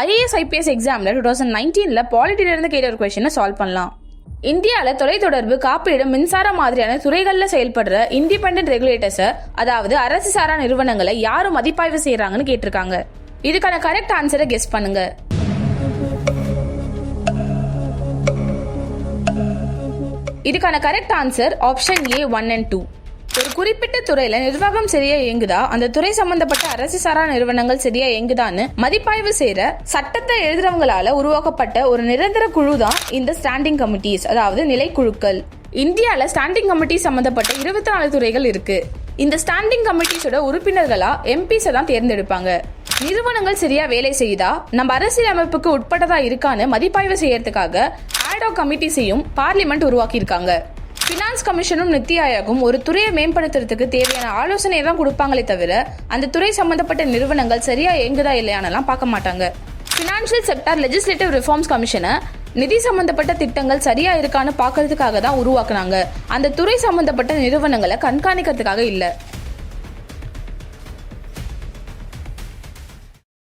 IAS IPS எக்ஸாம்ல 2019 பாலிட்டில இருந்து கேட்ட ஒரு கொஸ்டினை சால்வ் பண்ணலாம். இந்தியாவில் தொலைத்தொடர்பு, காப்பீடு, மின்சாரம் மாதிரியான துறைகளில் செயல்படுற இண்டிபெண்டன்ட் ரெகுலேட்டர்ஸை, அதாவது அரசு சாரா நிறுவனங்களை யாரும் மதிப்பாய்வு செய்யறாங்கன்னு கேட்டிருக்காங்க. இதுக்கான கரெக்ட் ஆன்சரை கெஸ் பண்ணுங்க. இதுக்கான correct answer option A 1 and 2. ஒரு குறிப்பிட்ட துறையில நிர்வாகம் சரியா இயங்குதா, அந்த துறை சம்பந்தப்பட்ட அரசு சாரா நிறுவனங்கள் சரியா இயங்குதான்னு மதிப்பாய்வு செய்யற சட்டத்தை எழுதுறவங்களால உருவாக்கப்பட்ட ஒரு நிரந்தர குழு தான் இந்த ஸ்டாண்டிங் கமிட்டிஸ், அதாவது நிலைக்குழுக்கள். இந்தியால ஸ்டாண்டிங் கமிட்டி சம்பந்தப்பட்ட 24 துறைகள் இருக்கு. இந்த ஸ்டாண்டிங் கமிட்டிஸோட உறுப்பினர்களா எம்பிஸை தான் தேர்ந்தெடுப்பாங்க. நிறுவனங்கள் சரியா வேலை செய்யுதா, நம்ம அரசியல் அமைப்புக்கு உட்பட்டதா இருக்கான்னு மதிப்பாய்வு செய்யறதுக்காக ஆடாக் கமிட்டிஸையும் பார்லிமெண்ட் உருவாக்கி இருக்காங்க. பினான்ஸ் கமிஷனும் நித்தி ஆயோகும் ஒரு துறையை மேம்படுத்துறதுக்கு தேவையான ஆலோசனை தான் கொடுப்பாங்களே தவிர அந்த துறை சம்பந்தப்பட்ட நிறுவனங்கள் சரியா இயங்குதா இல்லையானலாம் பார்க்க மாட்டாங்க. பினான்சியல் செக்டார் லெஜிஸ்லேட்டிவ் ரிஃபார்ம்ஸ் கமிஷனை நிதி சம்பந்தப்பட்ட திட்டங்கள் சரியா இருக்கான்னு பார்க்கறதுக்காக தான் உருவாக்குனாங்க. அந்த துறை சம்பந்தப்பட்ட நிறுவனங்களை கண்காணிக்கிறதுக்காக இல்லை.